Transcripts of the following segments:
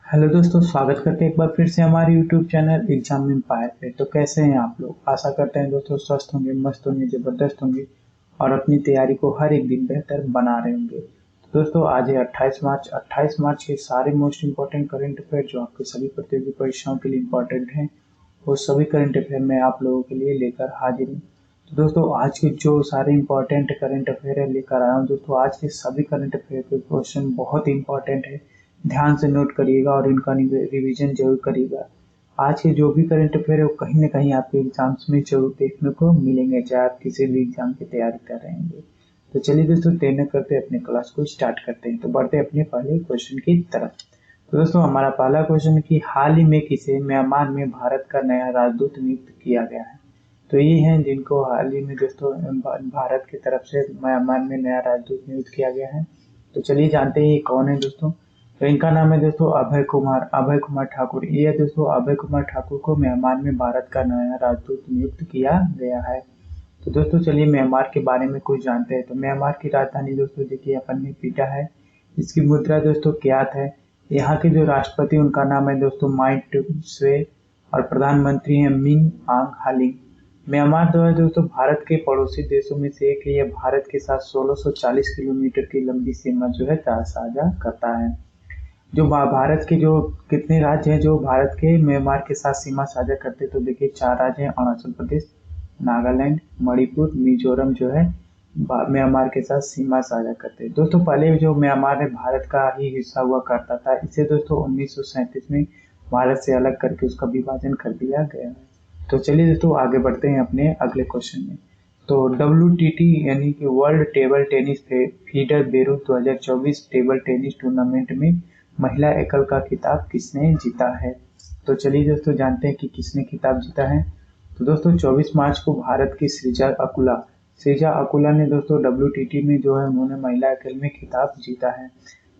Hello दोस्तों, स्वागत करते हैं एक बार फिर से हमारे यूट्यूब चैनल एग्जाम एम्पायर पे। तो कैसे हैं आप लोग? आशा करते हैं दोस्तों स्वस्थ होंगे, मस्त होंगे, जबरदस्त होंगे और अपनी तैयारी को हर एक दिन बेहतर बना रहे होंगे। तो दोस्तों आज है 28 मार्च। 28 मार्च के सारे मोस्ट इंपॉर्टेंट करंट अफेयर जो आपके सभी प्रतियोगी परीक्षाओं के लिए इम्पोर्टेंट हैं, वो सभी करंट अफेयर मैं आप लोगों के लिए लेकर हाजिर हूँ। तो दोस्तों आज के जो सारे इंपॉर्टेंट करंट अफेयर है लेकर आया हूँ दोस्तों। आज के सभी करंट अफेयर के क्वेश्चन बहुत इंपॉर्टेंट है, ध्यान से नोट करिएगा और इनका रिवीजन जरूर करिएगा। आज के जो भी करंट अफेयर है वो कहीं ना कहीं आपके एग्जाम्स में जरूर देखने को मिलेंगे, चाहे आप किसी भी एग्जाम की तैयारी कर रहे हैं। तो चलिए दोस्तों, देर न करते अपने क्लास को स्टार्ट करते हैं। तो बढ़ते अपने पहले क्वेश्चन की तरफ। तो दोस्तों हमारा पहला क्वेश्चन है कि हाल ही में किसे म्यांमार में भारत का नया राजदूत नियुक्त किया गया है। तो ये हैं जिनको हाल ही में दोस्तों भारत की तरफ से म्यांमार में नया राजदूत नियुक्त किया गया है। तो चलिए जानते हैं ये कौन है दोस्तों। तो इनका नाम है दोस्तों अभय कुमार ठाकुर। ये है दोस्तों अभय कुमार ठाकुर को म्यांमार में भारत का नया राजदूत नियुक्त किया गया है। तो दोस्तों चलिए म्यांमार के बारे में कुछ जानते हैं। तो म्यांमार की राजधानी दोस्तों देखिए अपन ने पीटा है। इसकी मुद्रा दोस्तों क्यात है। यहाँ के जो राष्ट्रपति उनका नाम है दोस्तों माइंट स्वे और प्रधानमंत्री हैं मिन आंग हालिंग। म्यांमार जो है दोस्तों भारत के पड़ोसी देशों में से एक है। यह भारत के साथ 1640 किलोमीटर की लंबी सीमा जो है साझा करता है। जो भारत के जो कितने राज्य हैं जो भारत के म्यांमार के साथ सीमा साझा करते हैं, तो देखिए 4 राज्य हैं, अरुणाचल प्रदेश, नागालैंड, मणिपुर, मिजोरम जो है म्यांमार के साथ सीमा साझा करते हैं। दोस्तों पहले जो म्यांमार है भारत का ही हिस्सा हुआ करता था। इसे दोस्तों 1937 में भारत से अलग करके उसका विभाजन कर दिया गया है। तो चलिए दोस्तों आगे बढ़ते हैं अपने अगले क्वेश्चन में। तो WTT यानी कि world table tennis feeder Beirut 2024 table tennis tournament में महिला एकल का खिताब किसने जीता है। तो चलिए दोस्तों जानते हैं कि किसने खिताब जीता है। तो दोस्तों 24 मार्च को भारत की सृजा अकुला ने दोस्तों WTT में जो है उन्होंने महिला एकल में खिताब जीता है।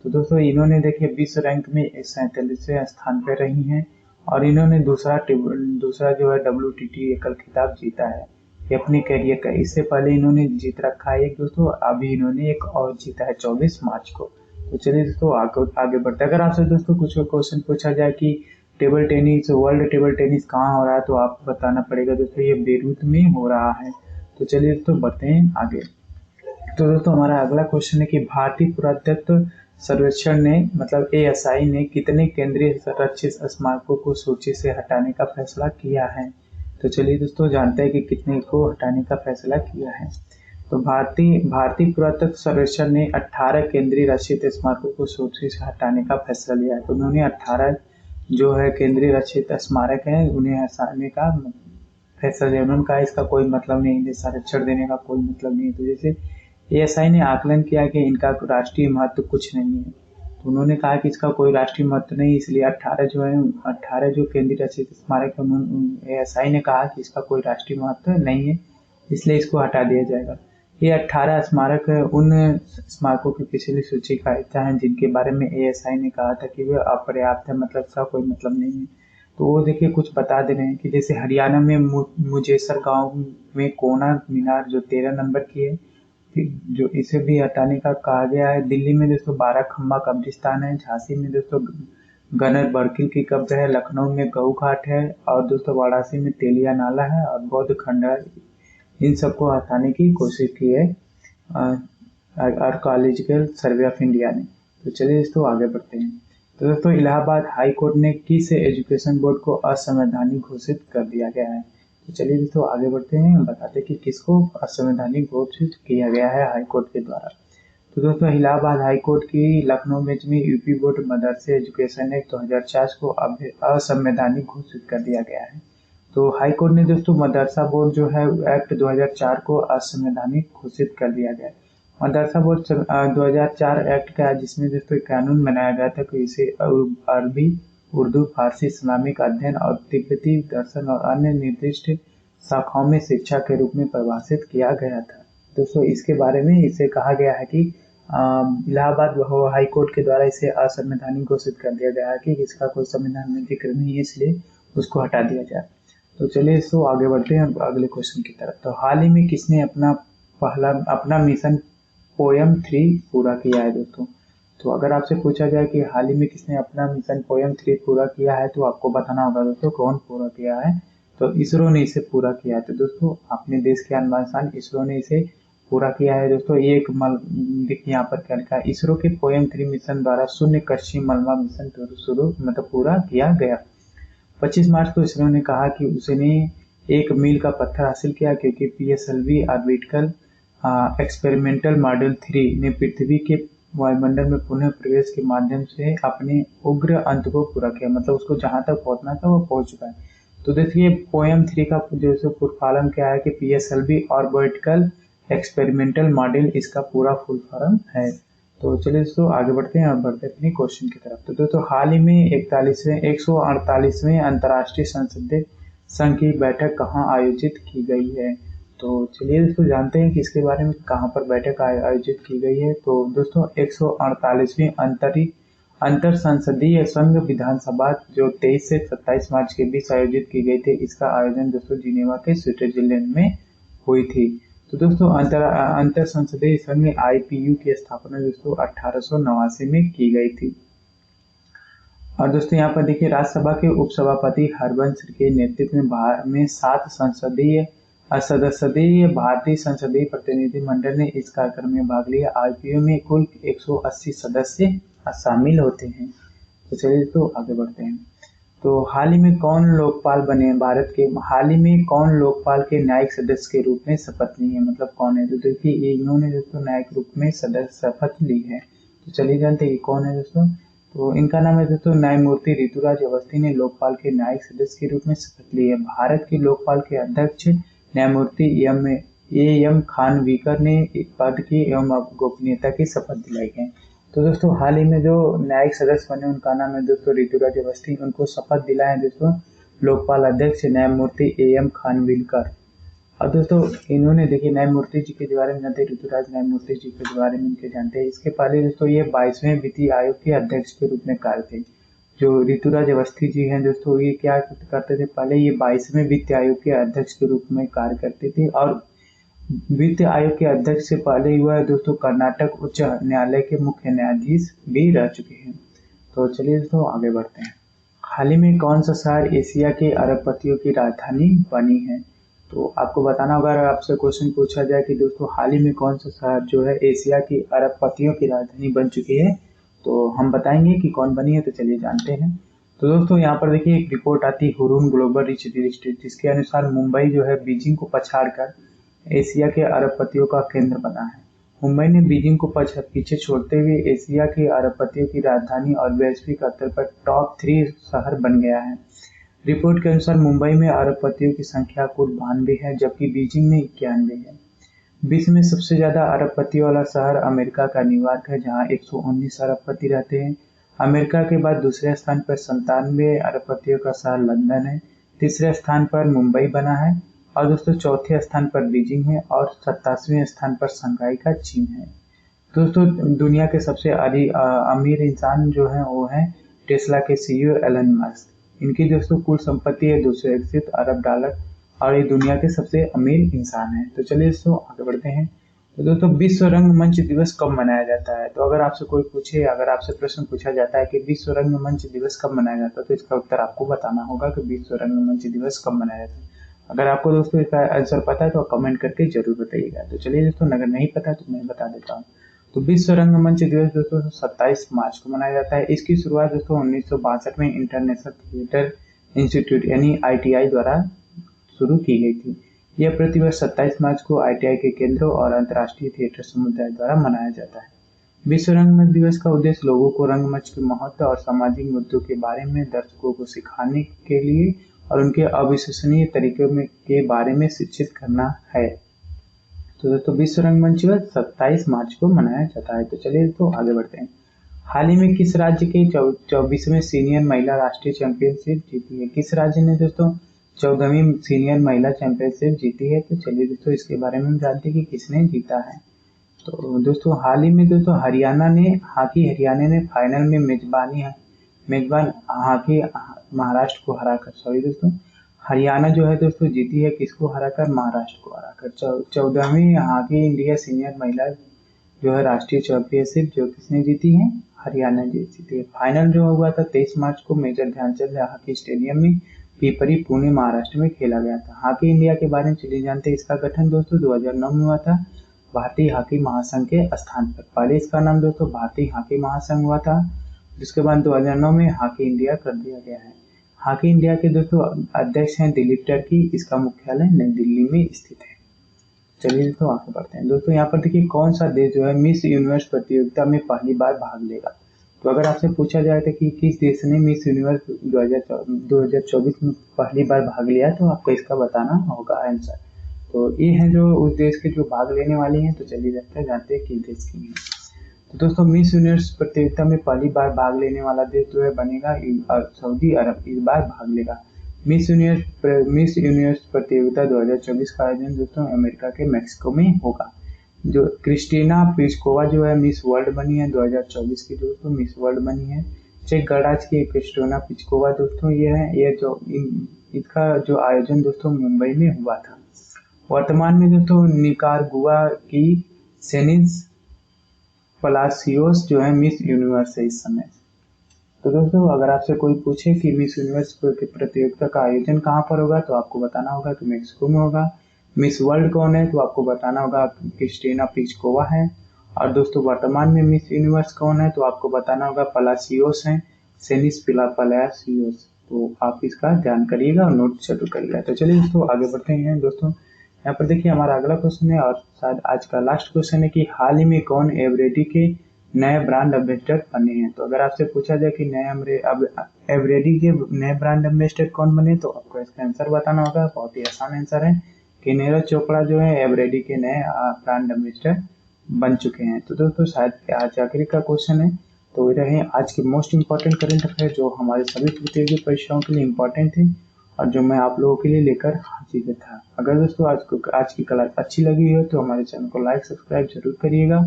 तो दोस्तों इन्होंने देखिए विश्व रैंक में 47वें स्थान पर रही हैं और इन्होंने दूसरा जो है WTT एकल खिताब जीता है ये अपने करियर का। इससे पहले इन्होंने जीत रखा है एक दोस्तों, अभी इन्होंने एक और जीता है 24 मार्च को। तो चलिए दोस्तों आगे बढ़ते हैं। अगर आपसे दोस्तों कुछ क्वेश्चन पूछा जाए कि वर्ल्ड टेबल टेनिस कहाँ हो रहा है, तो आपको बताना पड़ेगा दोस्तों ये बेरूत में हो रहा है। तो चलिए दोस्तों बढ़ते हैं आगे। तो दोस्तों हमारा अगला क्वेश्चन है कि भारतीय पुरातत्व सर्वेक्षण ने मतलब ASI ने कितने केंद्रीय संरक्षित स्मारकों को सूची से हटाने का फैसला किया है। तो चलिए दोस्तों जानते हैं कि कितने को हटाने का फैसला किया है। तो भारतीय पुरातत्व सर्वेक्षण ने 18 केंद्रीय रक्षित स्मारकों को सूची से हटाने का फैसला लिया है। तो उन्होंने 18 जो है केंद्रीय रक्षित स्मारक हैं उन्हें हटाने का फैसला लिया। उन्होंने कहा इसका कोई मतलब नहीं है, संरक्षण देने का कोई मतलब नहीं है। तो जैसे ASI ने आकलन किया कि इनका राष्ट्रीय महत्व कुछ नहीं है। तो उन्होंने कहा कि इसका कोई राष्ट्रीय महत्व नहीं, इसलिए 18 जो केंद्रीय रक्षित स्मारक है ASI ने कहा कि इसका कोई राष्ट्रीय महत्व नहीं है, इसलिए इसको हटा दिया जाएगा। ये 18 स्मारक उन स्मारकों की पिछली सूची का हिस्सा है जिनके बारे में ASI ने कहा था कि वे अपर्याप्त है, मतलब इसका कोई मतलब नहीं है। तो वो देखिए कुछ बता दे रहे हैं कि जैसे हरियाणा में मुजेसर गांव में कोना मीनार जो 13 नंबर की है, जो इसे भी हटाने का कहा गया है। दिल्ली में दोस्तों 12 खम्बा कब्रिस्तान है। झांसी में दोस्तों गनर बर्किल की कब्र है। लखनऊ में गऊ घाट है और दोस्तों वाराणसी में तेलिया नाला है और बौद्ध खंडहर। इन सबको हटाने की कोशिश की है आर्कोलॉजिकल सर्वे ऑफ इंडिया ने। तो चलिए दोस्तों आगे बढ़ते हैं। तो दोस्तों इलाहाबाद हाई कोर्ट ने किस एजुकेशन बोर्ड को असंवैधानिक घोषित कर दिया गया है। तो चलिए दोस्तों आगे बढ़ते हैं, बताते हैं कि किसको असंवैधानिक घोषित किया गया है हाई कोर्ट के द्वारा। तो दोस्तों इलाहाबाद हाई कोर्ट की लखनऊ बेंच में यूपी बोर्ड मदरसे एजुकेशन एक्ट 2004 को असंवैधानिक घोषित कर दिया गया है। तो हाई कोर्ट ने दोस्तों मदरसा बोर्ड जो है एक्ट 2004 को असंवैधानिक घोषित कर दिया गया है। मदरसा बोर्ड 2004 एक्ट का है जिसमें दोस्तों एक कानून बनाया गया था कि इसे अरबी, उर्दू, फारसी, इस्लामिक अध्ययन और तिब्बती दर्शन और अन्य निर्दिष्ट शाखाओं में शिक्षा के रूप में परिभाषित किया गया था। दोस्तों इसके बारे में इसे कहा गया है कि इलाहाबाद हाई कोर्ट के द्वारा इसे असंवैधानिक घोषित कर दिया गया है कि इसका कोई संविधान में जिक्र नहीं है, इसलिए उसको हटा दिया जाए। तो चलिए इसको आगे बढ़ते हैं अगले क्वेश्चन की तरफ। तो हाल ही में किसने अपना मिशन पोयम 3 पूरा किया है दोस्तों। तो अगर आपसे पूछा जाए कि हाल ही में किसने अपना मिशन पोएम 3 पूरा किया है, तो आपको बताना होगा दोस्तों कौन पूरा किया है। तो इसरो ने इसे पूरा किया है। तो दोस्तों अपने देश के अनुसार इसरो ने इसे पूरा किया है दोस्तों। ये एक देखिए यहाँ पर क्या लिखा है, इसरो के पोएम 3 मिशन द्वारा शून्य कक्षीय मलबा मिशन शुरू मतलब पूरा किया गया। 25 मार्च को इसरो ने कहा कि उसने एक मील का पत्थर हासिल किया, क्योंकि पीएसएलवी ऑर्बिटल एक्सपेरिमेंटल मॉड्यूल 3 ने पृथ्वी के वायुमंडल में पुनः प्रवेश के माध्यम से अपने उग्र अंत को पूरा किया। मतलब उसको जहां तक पहुंचना था वो पहुंच चुका है। तो देखिए पोएम 3 का जो फुल फॉर्म क्या है कि पीएसएलवी ऑर्बिटल एक्सपेरिमेंटल मॉड्यूल, इसका पूरा फुल फॉर्म है। तो चलिए दोस्तों आगे बढ़ते हैं और बढ़ते हैं अपने क्वेश्चन की तरफ। तो दोस्तों हाल ही में 148वें अंतर्राष्ट्रीय संसदीय संघ की बैठक कहाँ आयोजित की गई है। तो चलिए दोस्तों जानते हैं कि इसके बारे में कहाँ पर बैठक आयोजित की गई है। तो दोस्तों 148वीं अंतर संसदीय संघ विधानसभा जो 23 से 27 मार्च के बीच आयोजित की गई थी, इसका आयोजन दोस्तों जिनेवा के स्विट्जरलैंड में हुई थी। तो दोस्तों अंतर संसदीय संघ आईपीयू की स्थापना दोस्तों 1889 में की गई थी। और दोस्तों यहाँ पर देखिए राज्यसभा के उपसभापति हरवंश के नेतृत्व में 7 सदस्यीय भारतीय संसदीय प्रतिनिधि मंडल ने इस कार्यक्रम में भाग लिया। आईपीयू में कुल 180 सदस्य शामिल होते हैं। तो चलिए तो आगे बढ़ते हैं। तो हाल ही में कौन लोकपाल बने हैं भारत के, हाल ही में कौन लोकपाल के न्यायिक सदस्य के रूप में शपथ ली है, मतलब कौन है। तो देखिए इन्होंने दोस्तों न्यायिक रूप में सदस्य शपथ ली है। तो चलिए जानते हैं कौन है दोस्तों। तो इनका नाम है दोस्तों न्यायमूर्ति ऋतुराज अवस्थी ने लोकपाल के न्यायिक सदस्य के रूप में शपथ ली है। भारत के लोकपाल के अध्यक्ष न्यायमूर्ति एम खानविलकर ने पद की एवं गोपनीयता की शपथ दिलाई है। तो दोस्तों हाल ही में जो न्यायिक सदस्य बने उनका नाम है दोस्तों ऋतुराज अवस्थी। उनको शपथ दिलाए दोस्तों लोकपाल अध्यक्ष न्यायमूर्ति एम खानविलकर। और दोस्तों इन्होंने देखिए न्यायमूर्ति जी के बारे में जानते, ऋतुराज न्यायमूर्ति जी के बारे में इनके जानते हैं। इसके पहले दोस्तों ये 22वें वित्तीय आयोग के अध्यक्ष के रूप में कार्य थे। जो ऋतुराज अवस्थी जी हैं दोस्तों, ये क्या करते थे, पहले ये 22वें वित्त आयोग के अध्यक्ष के रूप में कार्य करते थे। और वित्त आयोग के अध्यक्ष से पहले हुआ है दोस्तों कर्नाटक उच्च न्यायालय के मुख्य न्यायाधीश भी रह चुके हैं। तो चलिए दोस्तों आगे बढ़ते हैं। हाल ही में कौन सा शहर एशिया के अरबपतियों की राजधानी बनी है। तो आपको बताना होगा, अगर आपसे क्वेश्चन पूछा जाए कि दोस्तों हाल ही में कौन सा शहर जो है एशिया की अरबपतियों की राजधानी बन चुकी है, तो हम बताएंगे कि कौन बनी है। तो चलिए जानते हैं। तो दोस्तों यहाँ पर देखिए एक रिपोर्ट आती है हुरून ग्लोबल रिसर्च इंस्टीट्यूट, जिसके अनुसार मुंबई जो है बीजिंग को पछाड़कर एशिया के अरबपतियों का केंद्र बना है। मुंबई ने बीजिंग को पीछे छोड़ते हुए एशिया के अरबपतियों की राजधानी और वैश्विक स्तर पर टॉप 3 शहर बन गया है। रिपोर्ट के अनुसार मुंबई में अरबपतियों की संख्या कुल 92 है, जबकि बीजिंग में 91 है। विश्व में सबसे ज्यादा अरबपतियों वाला शहर अमेरिका का न्यूयॉर्क है, जहां 119 अरबपति रहते हैं। अमेरिका के बाद दूसरे स्थान पर 97 अरबपतियों का शहर लंदन है। तीसरे स्थान पर मुंबई बना है। और दोस्तों चौथे स्थान पर बीजिंग है और 87वें स्थान पर शंघाई का चीन है। दोस्तों दुनिया के सबसे अमीर इंसान जो है वो है टेस्ला के सीईओ एलन मस्क। इनकी दोस्तों कुल संपत्ति है 261 अरब डॉलर और ये दुनिया के सबसे अमीर इंसान है। तो चलिए दोस्तों आगे बढ़ते हैं। तो दोस्तों विश्व रंगमंच दिवस कब मनाया जाता है। तो अगर आपसे कोई पूछे, अगर आपसे प्रश्न पूछा जाता है कि विश्व रंगमंच दिवस कब मनाया जाता है, तो इसका उत्तर आपको बताना होगा कि विश्व रंगमंच दिवस कब मनाया जाता है। अगर आपको दोस्तों इसका आंसर पता है तो कमेंट करके जरूर बताइएगा। तो चलिए दोस्तों अगर नहीं पता तो मैं बता देता हूँ। तो विश्व रंगमंच दिवस दोस्तों 27 मार्च को मनाया जाता है। इसकी शुरुआत दोस्तों 1962 में इंटरनेशनल थिएटर इंस्टीट्यूट यानी आईटीआई द्वारा शुरू की गई थी। यह प्रतिवर्ष 27 मार्च को आईटीआई के केंद्रों और अंतर्राष्ट्रीय थिएटर समुदाय द्वारा मनाया जाता है। विश्व रंगमंच दिवस का उद्देश्य लोगों को रंगमंच के महत्व और सामाजिक मुद्दों के बारे में दर्शकों को सिखाने के लिए और उनके अविश्वसनीय तरीकों के बारे में शिक्षित करना है। तो दोस्तों विश्व रंगमंच दिवस 27 मार्च को मनाया जाता है। तो चलिए तो आगे बढ़ते हैं। हाल ही में किस राज्य के 24वें सीनियर महिला राष्ट्रीय चैंपियनशिप जीती है। किस राज्य ने दोस्तों 14वीं सीनियर महिला चैंपियनशिप जीती है। तो चलिए दोस्तों इसके बारे में हम जानते हैं कि किसने जीता है। तो दोस्तों हाल ही में दोस्तों हरियाणा ने फाइनल में मेजबान हॉकी महाराष्ट्र को हराकर, हरियाणा जो है दोस्तों जीती है किसको हराकर, महाराष्ट्र को हराकर। 14वीं हॉकी इंडिया सीनियर महिला जो है राष्ट्रीय चैंपियनशिप जो किसने जीती है, हरियाणा जीती थी। फाइनल जो हुआ था 23 मार्च को मेजर ध्यानचंद हॉकी स्टेडियम में पीपरी पुणे महाराष्ट्र में खेला गया था। हॉकी इंडिया के बारे में चलिए जानते हैं। इसका गठन दोस्तों 2009 में हुआ था भारतीय हॉकी महासंघ के स्थान पर। पहले इसका नाम दोस्तों भारतीय हॉकी महासंघ हुआ था, जिसके बाद 2009 में हॉकी इंडिया कर दिया गया है। हॉकी इंडिया के दोस्तों अध्यक्ष हैं दिलीप टर्की। इसका मुख्यालय नई दिल्ली में स्थित है। चलिए दोस्तों आगे बढ़ते हैं। दोस्तों यहाँ पर देखिए कौन सा देश जो है मिस यूनिवर्स प्रतियोगिता में पहली बार भाग लेगा। तो अगर आपसे पूछा जाए था कि किस देश ने मिस यूनिवर्स 2024 में पहली बार भाग लिया, तो आपको इसका बताना होगा आंसर। तो ये है जो उस देश के जो भाग लेने वाली हैं। तो चलिए जानते हैं किस देश की है। तो दोस्तों मिस यूनिवर्स प्रतियोगिता में पहली बार भाग लेने वाला देश जो है बनेगा सऊदी अरब। इस बार भाग लेगा। मिस यूनिवर्स प्रतियोगिता 2024 का आयोजन दोस्तों अमेरिका के मैक्सिको में होगा। जो क्रिस्टीना प्लिस्कोवा जो है मिस वर्ल्ड बनी है 2024 की दोस्तों मिस वर्ल्ड बनी है। चेक गणराज्य की क्रिस्टीना प्लिस्कोवा दोस्तों ये जो इसका जो आयोजन दोस्तों मुंबई में हुआ था। वर्तमान में दोस्तों निकारागुआ की सेनिस पलासियोस जो है मिस यूनिवर्स है इस समय। तो दोस्तों अगर आपसे कोई पूछे कि मिस यूनिवर्स प्रतियोगिता का आयोजन कहाँ पर होगा, तो आपको बताना होगा कि मैक्सिको में होगा। मिस वर्ल्ड कौन है, तो आपको बताना होगा क्रिस्टीना प्लिस्कोवा है। और दोस्तों वर्तमान में मिस यूनिवर्स कौन है, तो आपको बताना होगा पलासियोस है, सेनिस पलासियोस। तो आप इसका ध्यान करिएगा और नोट जरूर करिएगा। तो चलिए दोस्तों आगे बढ़ते हैं। दोस्तों यहाँ पर देखिए हमारा अगला क्वेश्चन है और शायद आज का लास्ट क्वेश्चन है कि हाल ही में कौन एवरेडी के नए ब्रांड एम्बेसडर बने हैं। तो अगर आपसे पूछा जाए कि एवरेडी के नए ब्रांड एम्बेसडर कौन बने, तो आपको इसका आंसर बताना होगा। बहुत ही आसान आंसर है कि नीरज चोपड़ा जो है एवरेडी के नए ब्रांड एम्बेसडर बन चुके हैं। तो दोस्तों शायद आज आखिरी का क्वेश्चन है। तो रहे आज के मोस्ट इम्पोर्टेंट करंट अफेयर जो हमारे सभी प्रतियोगी परीक्षाओं के लिए इम्पोर्टेंट थे और जो मैं आप लोगों के लिए लेकर हाजिर था। अगर दोस्तों आज की क्लास अच्छी लगी हो तो हमारे चैनल को लाइक सब्सक्राइब जरूर करिएगा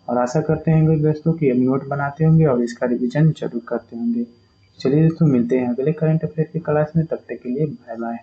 और आशा करते हैं दोस्तों कि अब नोट बनाते होंगे और इसका रिवीजन जरूर करते होंगे। चलिए दोस्तों मिलते हैं अगले करंट अफेयर की क्लास में। तब तक के लिए बाय बाय।